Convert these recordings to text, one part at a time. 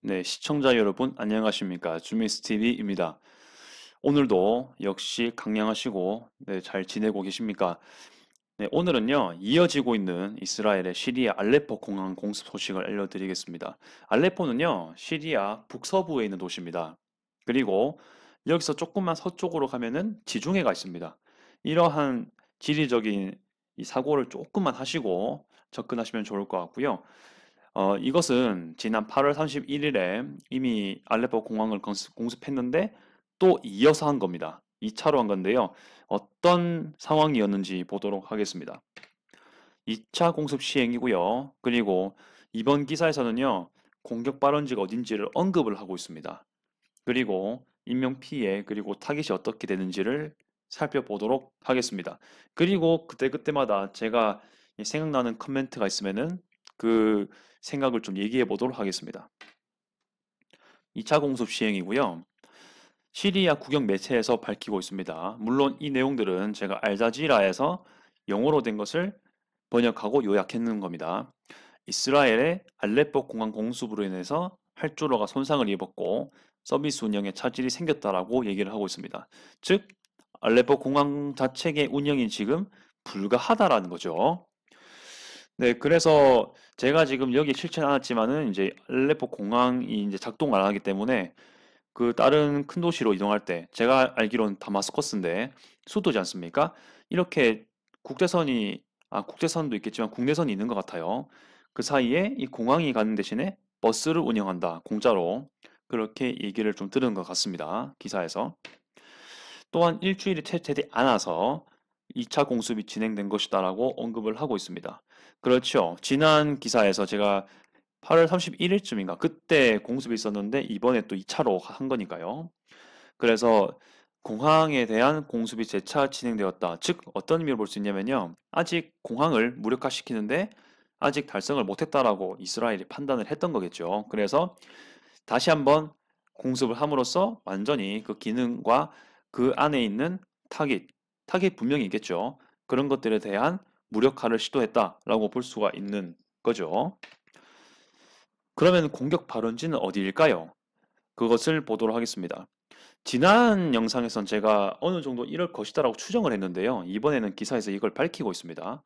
네, 시청자 여러분 안녕하십니까? 주미스TV입니다. 오늘도 역시 강량하시고 잘 지내고 계십니까? 네, 오늘은요, 이어지고 있는 이스라엘의 시리아 알레포 공항 공습 소식을 알려드리겠습니다. 알레포는요, 시리아 북서부에 있는 도시입니다. 그리고 여기서 조금만 서쪽으로 가면은 지중해가 있습니다. 이러한 지리적인 이 사고를 조금만 하시고 접근하시면 좋을 것 같고요. 이것은 지난 8월 31일에 이미 알레포 공항을 공습했는데 또 이어서 한 겁니다. 2차로 한 건데요. 어떤 상황이었는지 보도록 하겠습니다. 2차 공습 시행이고요. 그리고 이번 기사에서는요. 공격 발원지가 어딘지를 언급을 하고 있습니다. 그리고 인명 피해 그리고 타깃이 어떻게 되는지를 살펴보도록 하겠습니다. 그리고 그때그때마다 제가 생각나는 커멘트가 있으면은 그 생각을 좀 얘기해 보도록 하겠습니다. 2차 공습 시행이고요. 시리아 국영 매체에서 밝히고 있습니다. 물론 이 내용들은 제가 알자지라에서 영어로 된 것을 번역하고 요약했는 겁니다. 이스라엘의 알레포 공항 공습으로 인해서 활주로가 손상을 입었고 서비스 운영에 차질이 생겼다라고 얘기를 하고 있습니다. 즉, 알레포 공항 자체의 운영이 지금 불가하다라는 거죠. 네, 그래서 제가 지금 여기 실천 않았지만은 이제 알레포 공항이 이제 작동 안 하기 때문에 그 다른 큰 도시로 이동할 때 제가 알기로는 다마스커스인데 수도지 않습니까? 이렇게 국제선이 국제선도 있겠지만 국내선이 있는 것 같아요. 그 사이에 이 공항이 가는 대신에 버스를 운영한다. 공짜로. 그렇게 얘기를 좀 들은 것 같습니다. 기사에서. 또한 일주일이 채 되지 않아서 2차 공습이 진행된 것이다라고 언급을 하고 있습니다. 그렇죠. 지난 기사에서 제가 8월 31일쯤인가 그때 공습이 있었는데 이번에 또 2차로 한 거니까요. 그래서 공항에 대한 공습이 재차 진행되었다. 즉 어떤 의미로 볼 수 있냐면요. 아직 공항을 무력화시키는데 아직 달성을 못했다라고 이스라엘이 판단을 했던 거겠죠. 그래서 다시 한번 공습을 함으로써 완전히 그 기능과 그 안에 있는 타깃 분명히 있겠죠. 그런 것들에 대한 무력화를 시도했다라고 볼 수가 있는 거죠. 그러면 공격 발원지는 어디일까요? 그것을 보도록 하겠습니다. 지난 영상에선 제가 어느 정도 이럴 것이다라고 추정을 했는데요. 이번에는 기사에서 이걸 밝히고 있습니다.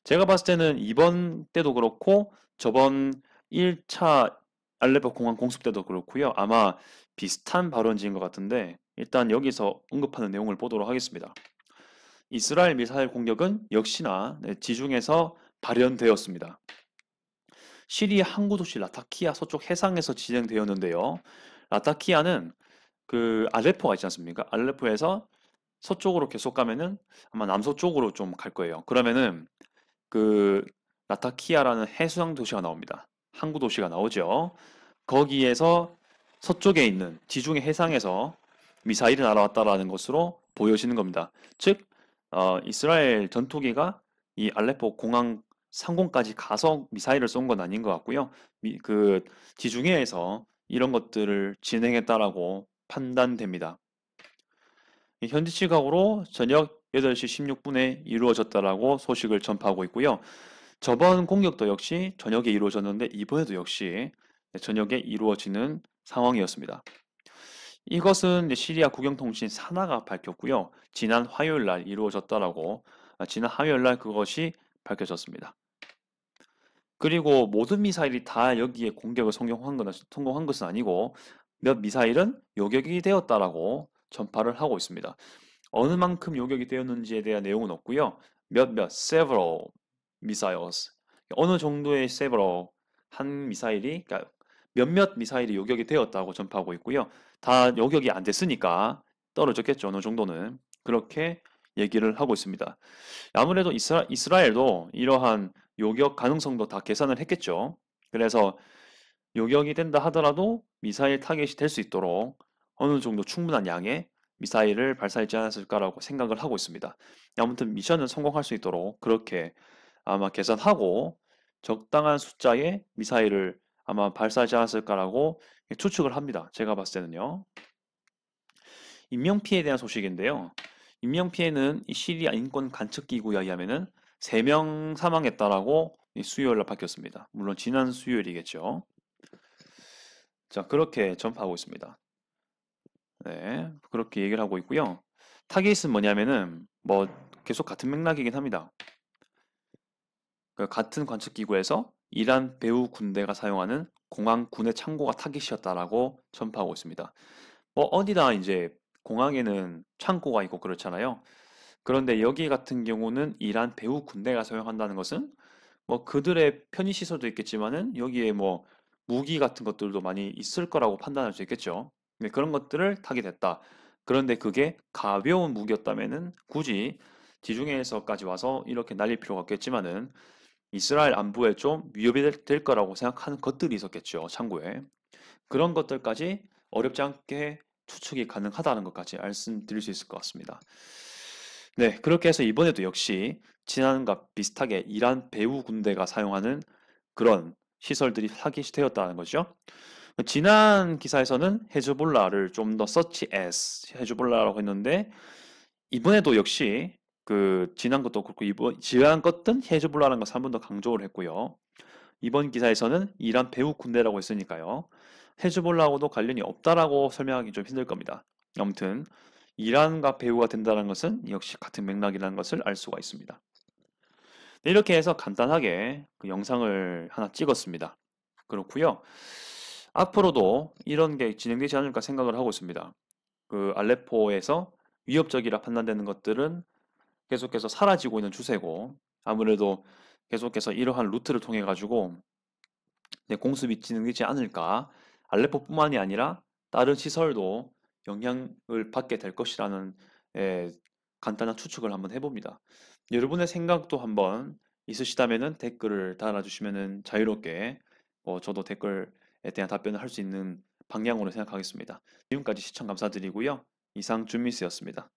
제가 봤을 때는 이번 때도 그렇고 저번 1차 알레포 공항 공습 때도 그렇고요. 아마 비슷한 발언지인 것 같은데 일단 여기서 언급하는 내용을 보도록 하겠습니다. 이스라엘 미사일 공격은 역시나 지중해에서 발현되었습니다. 시리아 항구 도시 라타키아 서쪽 해상에서 진행되었는데요. 라타키아는 그 알레포가 있지 않습니까? 알레포에서 서쪽으로 계속 가면은 아마 남서쪽으로 좀 갈 거예요. 그러면은 그 라타키아라는 해수장 도시가 나옵니다. 항구 도시가 나오죠. 거기에서 서쪽에 있는 지중해 해상에서 미사일이 날아왔다라는 것으로 보여지는 겁니다. 즉, 이스라엘 전투기가 이 알레포 공항 상공까지 가서 미사일을 쏜 건 아닌 것 같고요. 그 지중해에서 이런 것들을 진행했다라고 판단됩니다. 현지 시각으로 저녁 8시 16분에 이루어졌다라고 소식을 전파하고 있고요. 저번 공격도 역시 저녁에 이루어졌는데 이번에도 역시 저녁에 이루어지는 상황이었습니다. 이것은 시리아 국영통신 사나가 밝혔고요. 지난 화요일 날 이루어졌다라고 지난 화요일 날 그것이 밝혀졌습니다. 그리고 모든 미사일이 다 여기에 공격을 성공한 것은 아니고 몇 미사일은 요격이 되었다라고 전파를 하고 있습니다. 어느 만큼 요격이 되었는지에 대한 내용은 없고요. several missiles. 어느 정도의 several 한 미사일이 그러니까 몇몇 미사일이 요격이 되었다고 전파하고 있고요. 다 요격이 안 됐으니까 떨어졌겠죠. 어느 정도는. 그렇게 얘기를 하고 있습니다. 아무래도 이스라엘도 이러한 요격 가능성도 다 계산을 했겠죠. 그래서 요격이 된다 하더라도 미사일 타겟이 될 수 있도록 어느 정도 충분한 양의 미사일을 발사하지 않았을까라고 생각을 하고 있습니다. 아무튼 미션은 성공할 수 있도록 그렇게 아마 계산하고 적당한 숫자의 미사일을 아마 발사하지 않았을까라고 추측을 합니다. 제가 봤을 때는요. 인명피해에 대한 소식인데요. 인명피해는 이 시리아 인권 간척기구에 의하면은 3명 사망했다라고 수요일 날 밝혔습니다. 물론 지난 수요일이겠죠. 자, 그렇게 전파하고 있습니다. 네, 그렇게 얘기를 하고 있고요. 타깃은 뭐냐면은 뭐 계속 같은 맥락이긴 합니다. 그 같은 관측기구에서 이란 배후 군대가 사용하는 공항 군의 창고가 타깃이었다라고 전파하고 있습니다. 뭐 어디나 이제 공항에는 창고가 있고 그렇잖아요. 그런데 여기 같은 경우는 이란 배후 군대가 사용한다는 것은 뭐 그들의 편의 시설도 있겠지만은 여기에 뭐 무기 같은 것들도 많이 있을 거라고 판단할 수 있겠죠. 네, 그런 것들을 타깃했다. 그런데 그게 가벼운 무기였다면은 굳이 지중해에서까지 와서 이렇게 날릴 필요가 없겠지만은 이스라엘 안보에 좀 위협이 될 거라고 생각하는 것들이 있었겠죠. 참고에. 그런 것들까지 어렵지 않게 추측이 가능하다는 것까지 말씀드릴 수 있을 것 같습니다. 네, 그렇게 해서 이번에도 역시 지난과 비슷하게 이란 배후 군대가 사용하는 그런 시설들이 타깃이 되었다는 거죠. 지난 기사에서는 헤즈볼라를 좀 더 서치 as 헤즈볼라라고 했는데 이번에도 역시 그 지난 것도 그렇고 이번 지난 것든 헤즈볼라라는 것을 한 번 더 강조를 했고요. 이번 기사에서는 이란 배후 군대라고 했으니까요. 헤즈볼라하고도 관련이 없다라고 설명하기 좀 힘들 겁니다. 아무튼 이란과 배후가 된다는 것은 역시 같은 맥락이라는 것을 알 수가 있습니다. 네, 이렇게 해서 간단하게 그 영상을 하나 찍었습니다. 그렇고요. 앞으로도 이런 게 진행되지 않을까 생각을 하고 있습니다. 그 알레포에서 위협적이라 판단되는 것들은 계속해서 사라지고 있는 추세고 아무래도 계속해서 이러한 루트를 통해 가지고 공습이 진행되지 않을까. 알레포뿐만이 아니라 다른 시설도 영향을 받게 될 것이라는 간단한 추측을 한번 해봅니다. 여러분의 생각도 한번 있으시다면은 댓글을 달아주시면은 자유롭게 저도 댓글에 대한 답변을 할 수 있는 방향으로 생각하겠습니다. 지금까지 시청 감사드리고요. 이상 준미스였습니다.